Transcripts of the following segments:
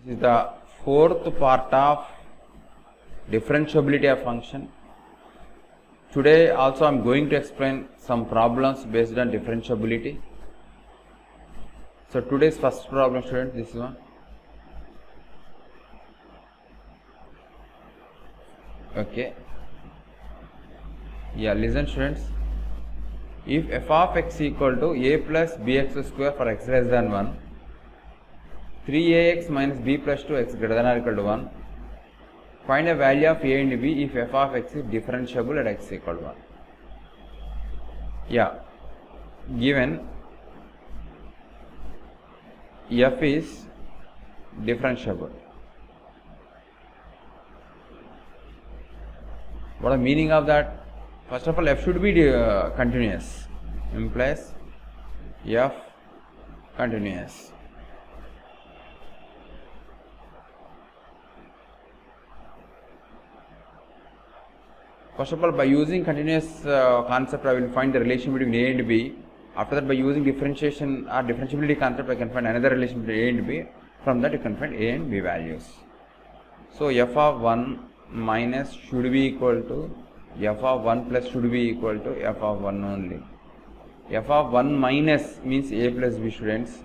This is the fourth part of differentiability of function. Today also I am going to explain some problems based on differentiability. So today's first problem, students, this one. Okay. Yeah, listen, students. If f of x equal to a plus bx square for x less than 1, 3ax minus b plus 2x greater than or equal to 1, find a value of a and b if f of x is differentiable at x equal to 1. Yeah, given f is differentiable. What is the meaning of that? First of all, f should be continuous, implies f continuous. First of all, by using continuous concept, I will find the relation between a and b. After that, by using differentiation or differentiability concept, I can find another relation between a and b. From that, you can find a and b values. So, f of 1 minus should be equal to f of 1 plus should be equal to f of 1 only. F of 1 minus means a plus b, students.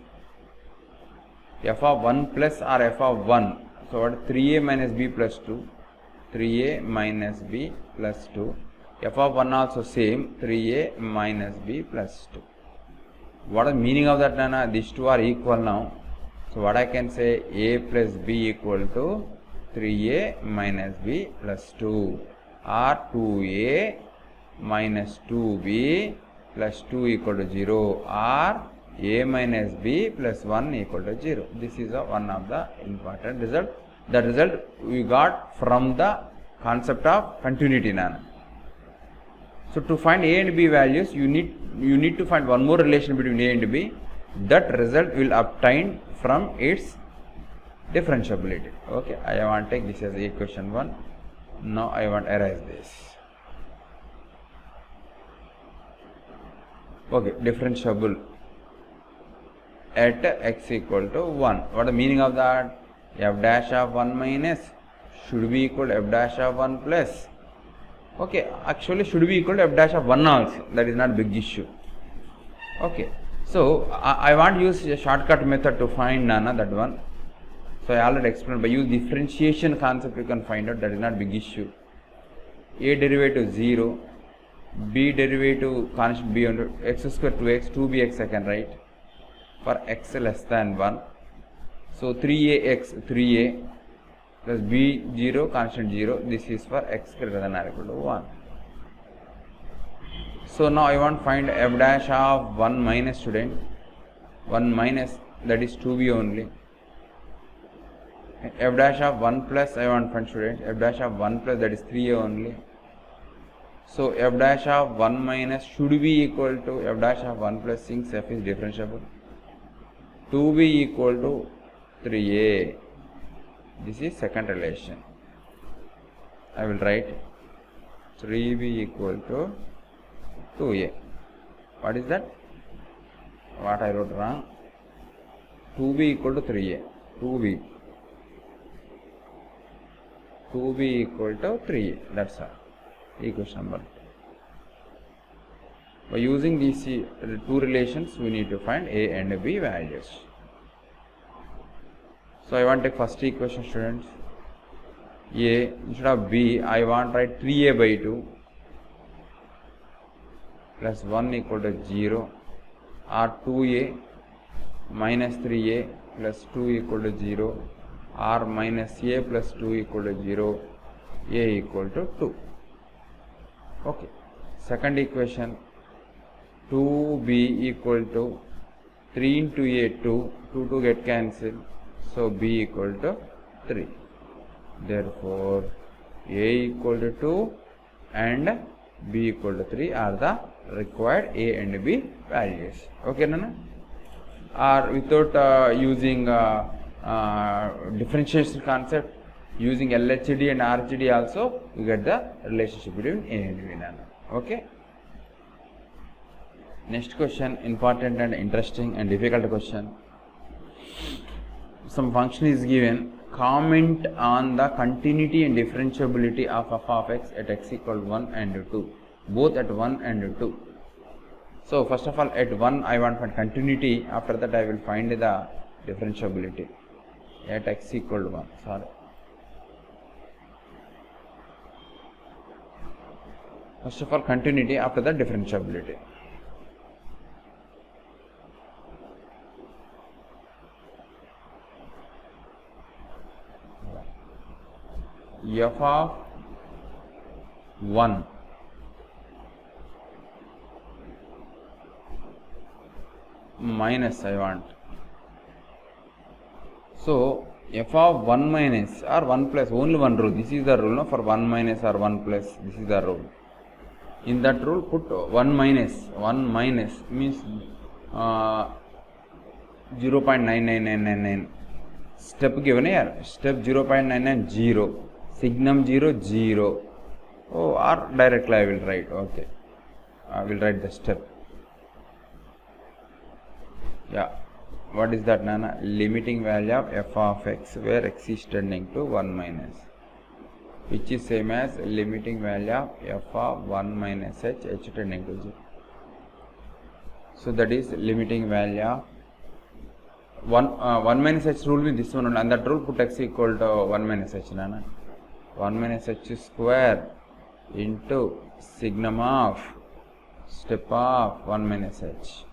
F of 1 plus or f of 1. So, what 3a minus b plus 2. 3a minus b plus 2. F of 1 also same, 3a minus b plus 2. What is the meaning of that, Nana? These two are equal now. So, what I can say, a plus b equal to 3a minus b plus 2, or 2a minus 2b plus 2 equal to 0, or a minus b plus 1 equal to 0. This is one of the important result. The result we got from the concept of continuity, Nana. So, to find a and b values, you need to find one more relation between a and b. That result will obtain from its differentiability. Okay, I want to take this as equation 1. Now, I want to erase this. Okay, differentiable at x equal to 1. What is the meaning of that? F dash of 1 minus should be equal to f dash of 1 plus. Okay, actually should be equal to f dash of 1 also. That is not big issue. Okay, so I want to use a shortcut method to find Nana, that one. So, I already explained, by use differentiation concept you can find out, that is not big issue. A derivative 0, b derivative constant b under x square 2x, 2bx I can write for x less than 1. So, 3ax 3a plus b 0 constant 0, this is for x greater than or equal to 1. So, now I want to find f dash of 1 minus, student, 1 minus, that is 2b only. F dash of 1 plus I want to find, student, f dash of 1 plus, that is 3a only. So, f dash of 1 minus should be equal to f dash of 1 plus, since f is differentiable, 2b equal to 3a. This is second relation. I will write 3b equal to 2a. What is that? What I wrote wrong? 2b equal to 3a. 2b equal to 3a. That's all. Equation number 2. By using these two relations, we need to find a and b values. So, I want to take first equation, students. A instead of b, I want to write 3a by 2 plus 1 equal to 0, or 2a minus 3a plus 2 equal to 0, or minus a plus 2 equal to 0, a equal to 2. Okay. Second equation, 2b equal to 3 into a 2, 2 get cancelled. So, b equal to 3. Therefore, a equal to 2 and b equal to 3 are the required a and b values. Okay, Nana? Or without using differentiation concept, using LHD and RHD also, you get the relationship between a and b, Nana. Okay? Next question, important and interesting and difficult question. some function is given, comment on the continuity and differentiability of f of x at x equal 1 and 2, both at 1 and 2. So first of all, at 1 I want find continuity, after that I will find the differentiability at x equal 1. Sorry. First of all, continuity, after that differentiability. F of 1 minus I want. So f of 1 minus or 1 plus, only one rule. This is the rule, no? For 1 minus or 1 plus, this is the rule. In that rule, put 1 minus means 0.99999. Step given here, step 0.990, signum 0. Oh, or directly I will write. Okay, I will write the step. Yeah, what is that, Nana? Limiting value of f of x where x is tending to 1 minus, which is same as limiting value of f of 1 minus h tending to 0. So that is limiting value of 1 minus h rule with this one, and that rule put x equal to 1 minus h, Nana. 1 minus h square into signum of step of 1 minus h.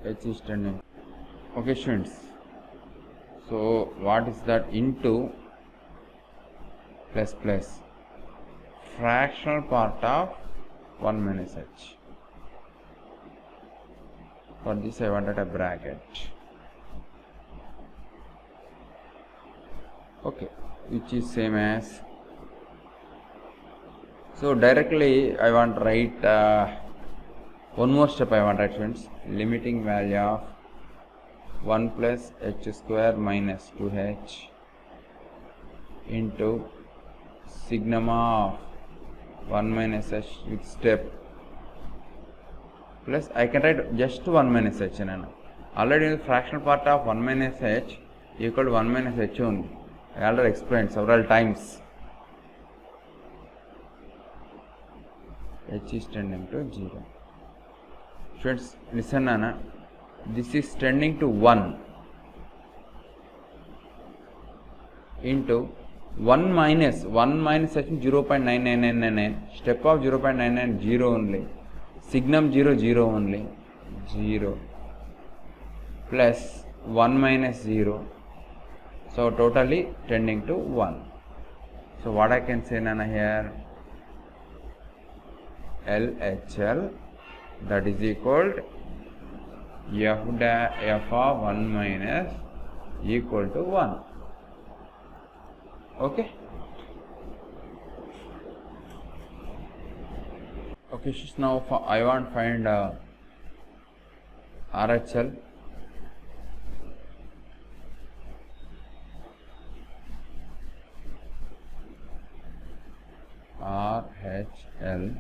H is tending. Okay, students. So what is that? Into plus fractional part of 1 minus h. For this I wanted a bracket. Okay, which is same as. So directly I want to write one more step I want to write, friends. Limiting value of 1 plus h square minus 2h into signum of 1 minus h with step plus I can write just 1 minus h. Already the fractional part of 1 minus h equal to 1 minus h only. I already explained several times. H is tending to 0. Students, listen, Nana. This is tending to 1 into 1 minus h 0.99999, step of 0.990 only, signum 0 only, 0 plus 1 minus 0. So totally tending to 1. So what I can say, Nana, here, LHL, that is equal to f of 1 minus equal to 1. Okay. Okay, so now I want to find RHL. RHL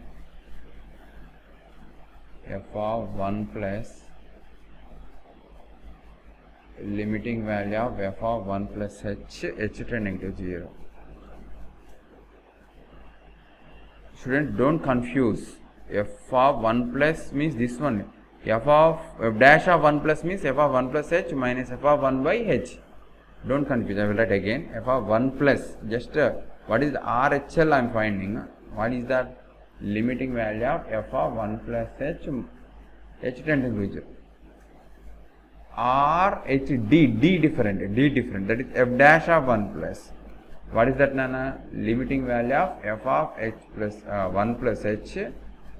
f of 1 plus limiting value of f of 1 plus h tending to 0. Students, don't confuse. F of 1 plus means this one. F dash of 1 plus means f of 1 plus h minus f of 1 by h. Don't confuse. I will write again. F of 1 plus, just what is the RHL I am finding? What is that? Limiting value of f of 1 plus h tending to 0. R h d different, that is f dash of 1 plus. What is that, Nana? Limiting value of f of h plus 1 plus h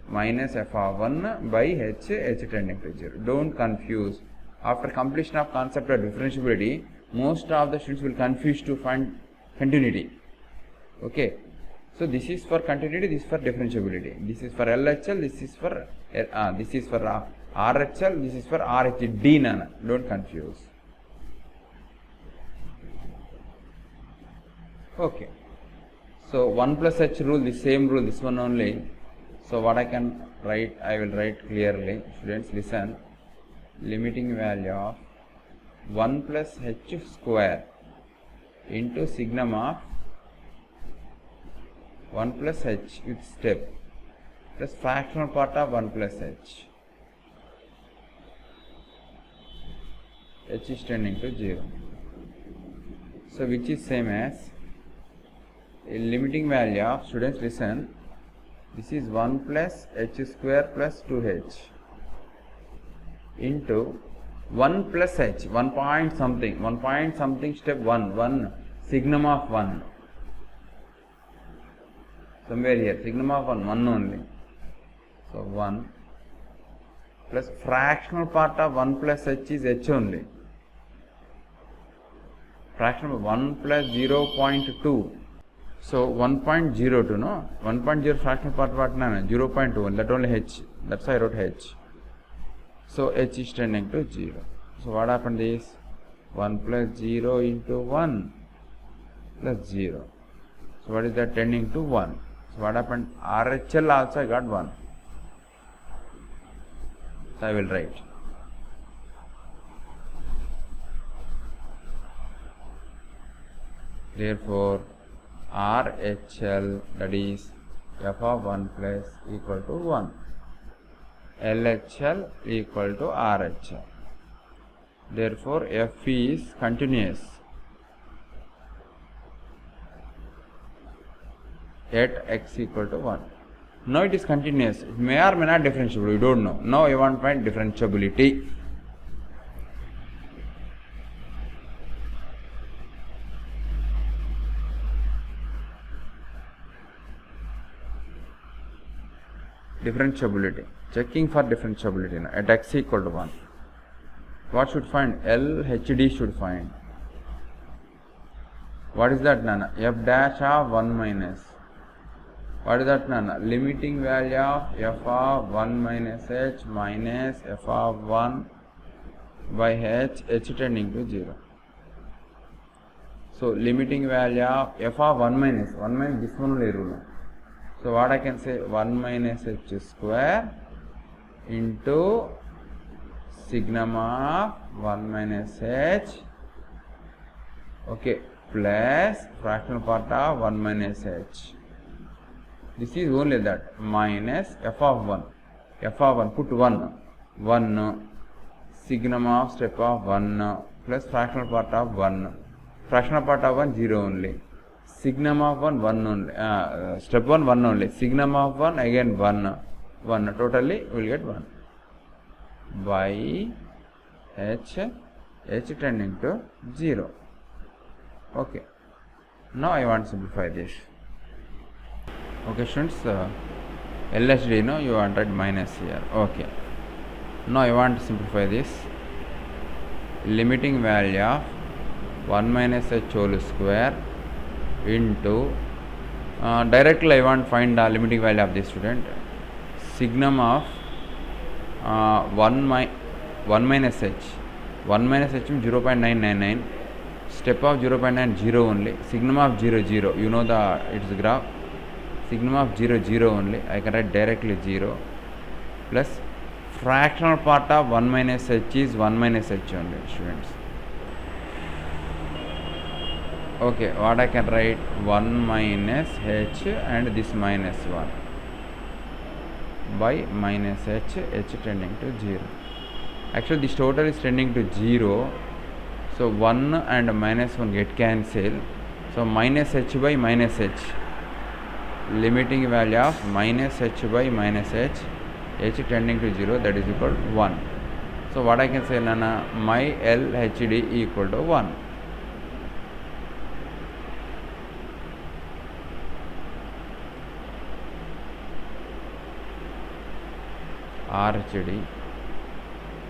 minus f of 1 by h tending to 0. Don't confuse. After completion of concept of differentiability, most of the students will confuse to find continuity. Okay. So this is for continuity, this is for differentiability. This is for LHL, this is for RHL, this is for RHD, Nana. Don't confuse. Okay. So 1 plus h rule, the same rule, this one only. So what I can write, I will write clearly. Students, listen. Limiting value of 1 plus h square into signum of 1 plus h with step plus fractional part of 1 plus h. H is tending to 0. So which is same as a limiting value of, students listen, this is 1 plus h square plus 2h into 1 plus h, 1 point something step 1 signum of 1, somewhere here signum of 1 only, so 1 plus fractional part of 1 plus h is h only, fractional 1 plus 0.2, so 1.02, no, 1.0 fractional part what, no, 0.1, that only h, that's why I wrote h. So h is tending to 0. So what happened is 1 plus 0 into 1 plus 0. So what is that, tending to 1. So what happened, RHL also I got 1. So I will write. Therefore RHL, that is f of 1 plus equal to 1. LHL equal to RHL. Therefore f is continuous at x equal to 1. Now it is continuous. It may or may not differentiable. We don't know. Now I want to find differentiability. Differentiability. Checking for differentiability now. At x equal to 1. What should find? LHD should find. What is that, Nana? F dash of 1 minus. What is that, Nana? Limiting value of f of 1 minus h minus f of 1 by h tending to 0. So limiting value of f of 1 minus this one only rule. So what I can say, 1 minus h square into signum of 1 minus h, okay, plus fractional part of 1 minus h. This is only that, minus f of 1. F of 1, put 1 signum of step of 1 plus fractional part of 1. Fractional part of 1, 0 only. Signum of 1 only. Step 1 only. Signum of 1 again 1. Totally we will get 1 by h tending to 0. Okay. Now I want to simplify this. Okay, students, LHD, no, you wanted minus here. Okay. Now I want to simplify this. Limiting value of 1 minus h whole square into directly I want to find the limiting value of this, student. Signum of 1 minus h. 1 minus h means 0.999. Step of 0.90 only. Signum of 0, 0. You know the its graph. Signum of 0, 0 only. I can write directly 0 plus fractional part of 1 minus h is 1 minus h only, students. Okay, what I can write, 1 minus h and this minus 1 by minus h tending to 0. Actually this total is tending to 0, so 1 and minus 1 get cancelled, so minus h by minus h, limiting value of minus h by minus h tending to 0, that is equal to 1. So what I can say, Nana, my LHD equal to 1. RHD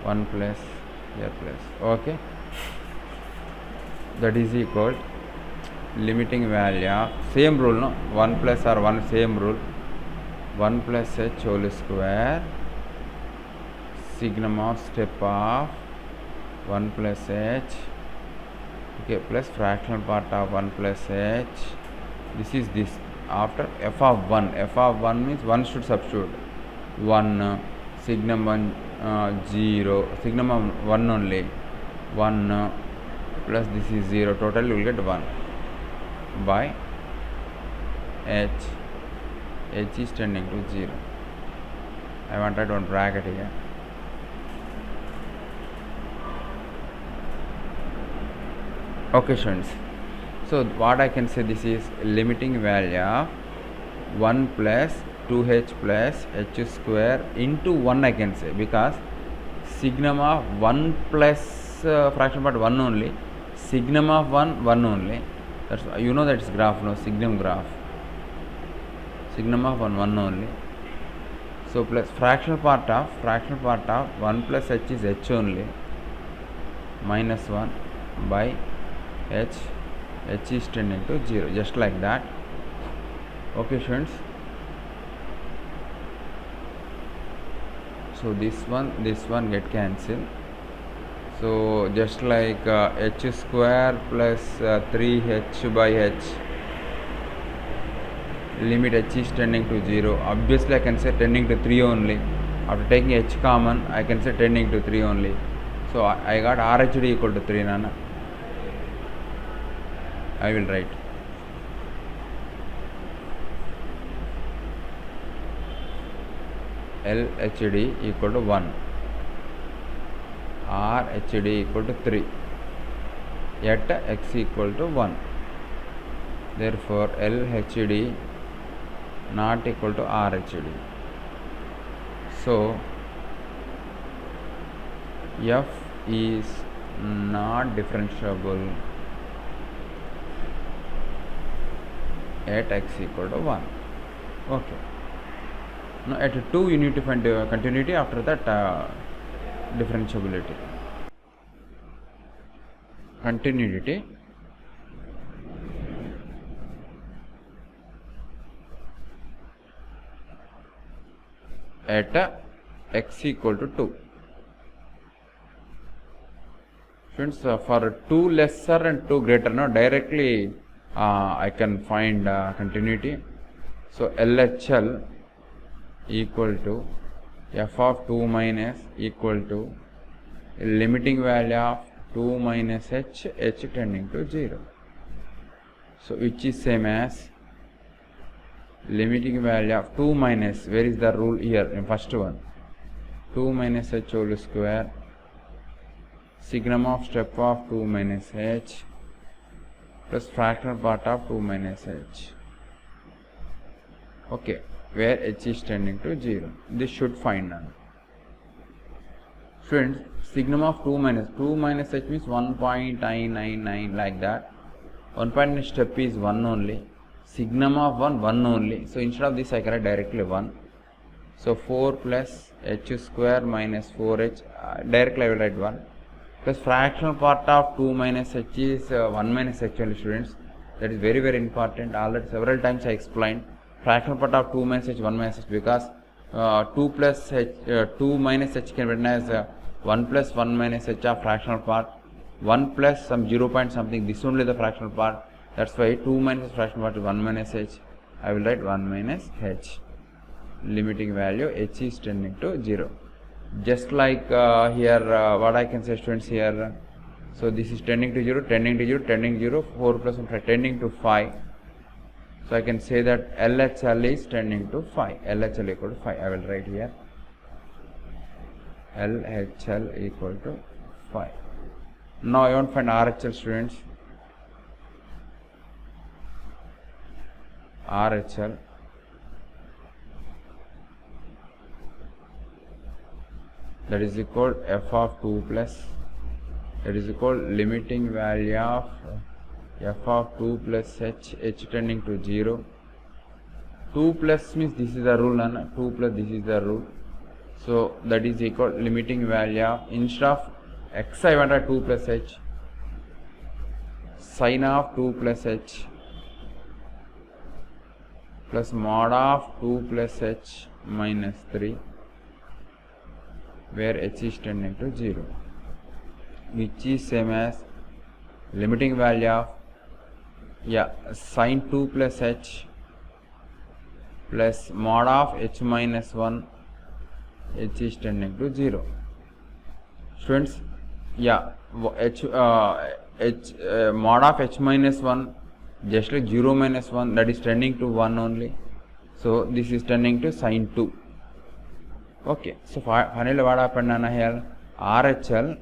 1 plus here plus, okay, that is equal limiting value of same rule, no, 1 plus or 1 same rule, 1 plus h whole square signum of step of 1 plus h, okay, plus fractional part of 1 plus h. This is this after f of 1 means 1 should substitute 1 signum 1 0 signum of 1 only 1 plus this is 0, total you will get 1 by h. H is tending to 0. I wanted one bracket here. Okay students, so what I can say, this is limiting value of 1 plus 2h plus h square into 1 I can say, because signum of 1 plus fraction part 1 only, signum of 1 only, that's you know that is graph, no signum graph, signum of 1 only. So plus fractional part of 1 plus h is h only, minus 1 by h is tending to 0, just like that. Okay students, so this one get cancelled, so just like h square plus 3h by h, limit h is tending to 0, obviously I can say tending to 3 only. After taking h common, I can say tending to 3 only. So I got RHD equal to 3 nana. I will write LHD equal to 1, RHD equal to 3, at x equal to 1. Therefore LHD not equal to RHD. So f is not differentiable at x equal to 1. Okay. Now at 2 you need to find continuity, after that differentiability. Continuity at x equal to 2. Friends, for 2 lesser and 2 greater, now directly I can find continuity. So LHL equal to f of 2 minus equal to limiting value of 2 minus h tending to 0. So which is same as limiting value of 2 minus, where is the rule here in first one, 2 minus h whole square, signum of step of 2 minus h plus fractional part of 2 minus h. Okay, where h is tending to 0. This should find none. Friends, signum of 2 minus h means 1.999 like that. 1.9 step is 1 only. Signum of 1 only. So instead of this I can write directly 1. So 4 plus h square minus 4h, directly I will write 1. Plus fractional part of 2 minus h is 1 minus h only, students. That is very very important. Already several times I explained. Fractional part of 2 minus h, 1 minus h, because 2 plus h, 2 minus h can be written as 1 plus 1 minus h of fractional part, 1 plus some 0 point something, this only the fractional part. That's why 2 minus fractional part is 1 minus h. I will write 1 minus h. Limiting value h is tending to 0. Just like here, what I can say, students, here, so this is tending to 0, tending to 0, tending to 0, 4 plus 1, tending to 5. So I can say that LHL is tending to 5, LHL equal to 5, I will write here, LHL equal to 5. Now I want to find RHL, students. RHL that is equal f of 2 plus, that is equal limiting value of f of 2 plus h tending to 0. 2 plus means this is the rule, and 2 plus this is the rule. So that is equal limiting value of, instead of x I want 2 plus h, sine of 2 plus h plus mod of 2 plus h minus 3, where h is tending to 0, which is same as limiting value of sine 2 plus h plus mod of h minus 1, h is tending to 0. Students, Yeah, mod of h minus 1, just like 0 minus 1, that is tending to 1 only. So this is tending to sine 2. Okay, so finally what happened here? RHL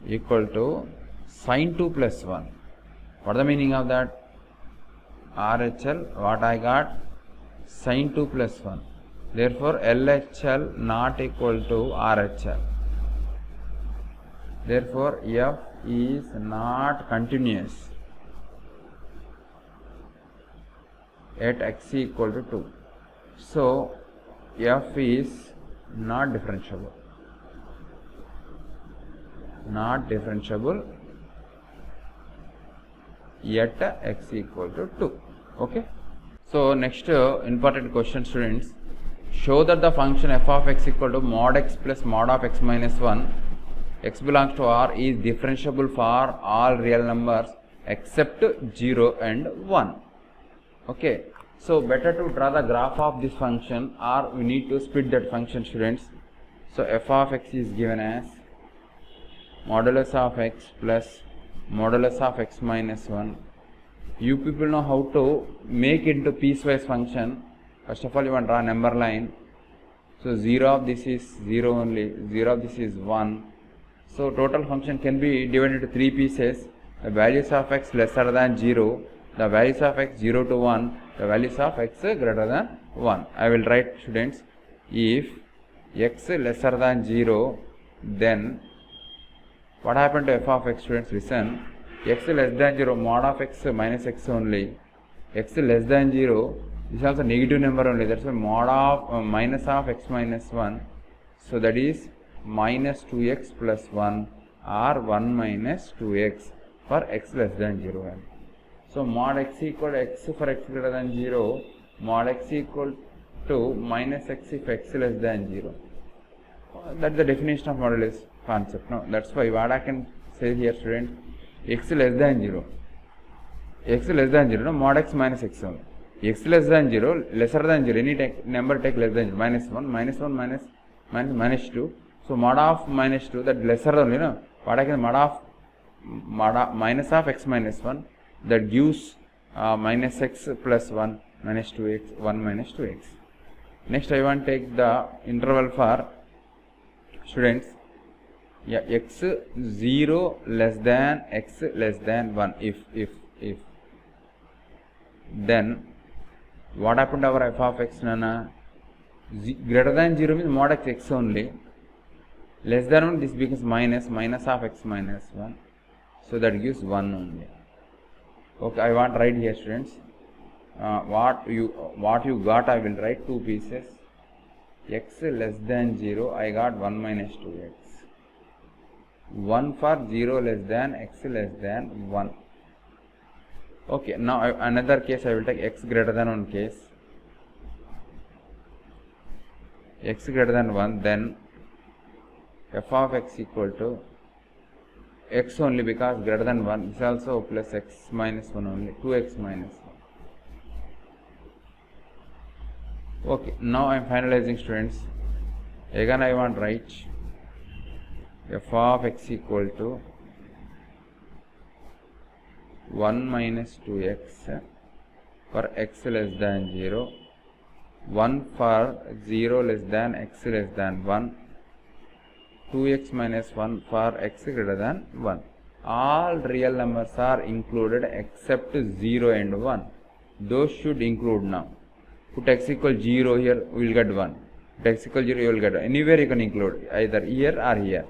equal to sine 2 plus 1. What is the meaning of that? RHL, what I got? Sine 2 plus 1. Therefore, LHL not equal to RHL. Therefore, F is not continuous at x equal to 2. So, F is not differentiable. Not differentiable at x equal to 2. Okay. So, next important question, students. Show that the function f of x equal to mod x plus mod of x minus 1, x belongs to R, is differentiable for all real numbers except 0 and 1. Okay. So, better to draw the graph of this function, or we need to split that function, students. So, f of x is given as modulus of x plus modulus of x minus 1. You people know how to make into piecewise function. First of all, you want to draw a number line. So 0 of this is 0 only, 0 of this is 1. So total function can be divided into 3 pieces. The values of x lesser than 0, the values of x 0 to 1, the values of x greater than 1. I will write, students, if x lesser than 0, then what happened to f of x, students? Listen, x less than 0, mod of x minus x only, x less than 0, this is also negative number only, that's why mod of minus of x minus 1, so that is minus 2x plus 1 or 1 minus 2x for x less than 0. So mod x equal to x for x greater than 0, mod x equal to minus x if x less than 0. That's the definition of modulus concept. No, that's why what I can say here, students, x less than 0, x less than 0, no, mod x minus x only. X less than 0, lesser than 0, any number take less than 0, minus 1, minus 1, minus 2. So mod of minus 2, that lesser only, no. What I can mod of minus of x minus 1, that gives minus x plus 1 minus 2x, 1 minus 2x. Next I want to take the interval for, students, yeah, x 0 less than x less than 1. If then what happened to our f of x, nana? Greater than 0 means mod x x only, less than 1, this becomes minus of x minus 1, so that gives 1 only. Okay, I want to write here, students, what you got, I will write 2 pieces. X less than 0, I got 1 minus 2x, 1 for 0 less than x less than 1. Okay, now another case I will take x greater than 1 case, x greater than 1, then f of x equal to x only, because greater than 1 is also plus x minus 1 only, 2x minus 1. Okay, now I am finalizing, students. Again I want to write f of x equal to 1 minus 2x for x less than 0, 1 for 0 less than x less than 1, 2x minus 1 for x greater than 1. All real numbers are included except 0 and 1. Those should include now. Put x equal 0 here, we will get 1. Put x equal 0, you will get 1. Anywhere you can include, either here or here.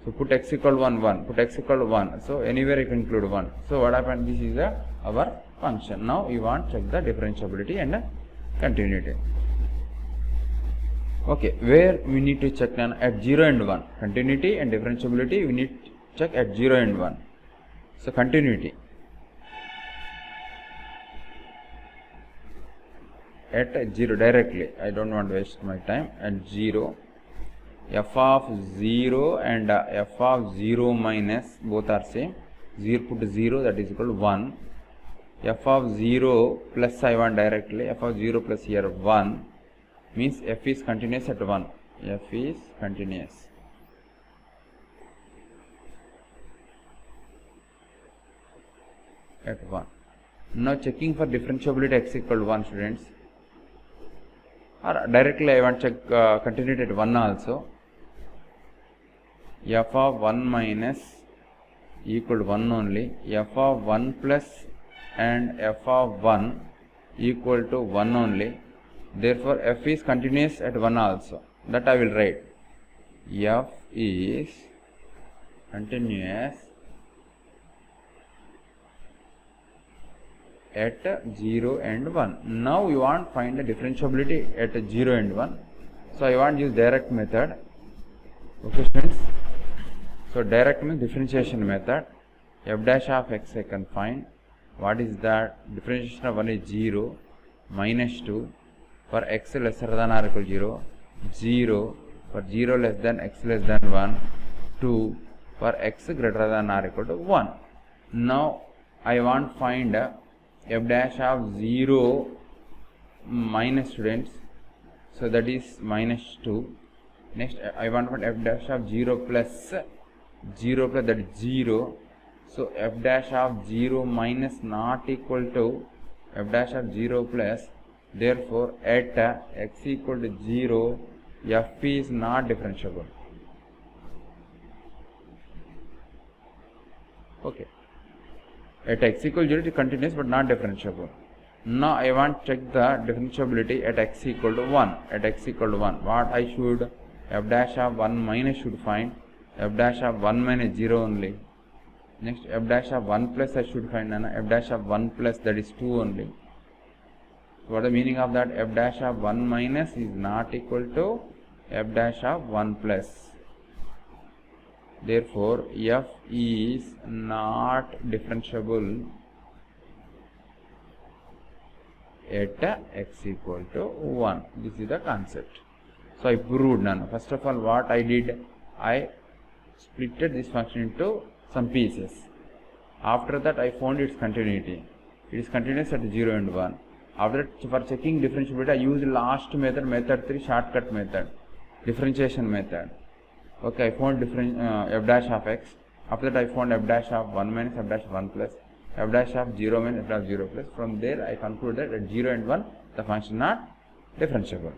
So put x equal 1, 1. Put x equal 1. So anywhere you can include 1. So what happened? This is our function. Now you want to check the differentiability and continuity. Okay, where we need to check at 0 and 1. Continuity and differentiability we need to check at 0 and 1. So continuity. At 0 directly, I don't want to waste my time. At 0, f of 0 and f of 0 minus, both are same. 0, put 0, that is equal to 1. F of 0 plus I want directly, f of 0 plus here 1 means f is continuous at 1. F is continuous. at 1. Now checking for differentiability x equal to 1, students, or directly I want to check continuity at 1 also. F of 1 minus equal to 1 only, f of 1 plus and f of 1 equal to 1 only. Therefore f is continuous at 1 also. That I will write. F is continuous at 0 and 1. Now you want to find the differentiability at 0 and 1. So I want to use direct method. Okay, students. So direct means differentiation method. F dash of x I can find. What is that? Differentiation of 1 is 0, minus 2 for x lesser than or equal to 0, 0 for 0 less than x less than 1, 2 for x greater than or equal to 1. Now I want to find f dash of 0 minus, students. So that is minus 2. Next I want to find f dash of 0 plus 0 plus, that is 0. So f dash of 0 minus not equal to f dash of 0 plus. Therefore at x equal to 0, f is not differentiable. Okay. At x equal to 0 it is continuous but not differentiable. Now I want to check the differentiability at x equal to 1. At x equal to 1, what I should? F dash of 1 minus should find. F dash of 1 minus 0 only. Next f dash of 1 plus I should find, f dash of 1 plus, that is 2 only. So what is the meaning of that? F dash of 1 minus is not equal to f dash of 1 plus. Therefore f is not differentiable at x equal to 1. This is the concept. So I proved none. First of all, what I did, I splitted this function into some pieces. After that I found its continuity. It is continuous at 0 and 1. After that, for checking differentiability, I used last method, method 3, shortcut method, differentiation method. Okay, I found f dash of x. After that I found f dash of 1 minus f dash of 1 plus, f dash of 0 minus f dash of 0 plus. From there I concluded that at 0 and 1 the function not differentiable.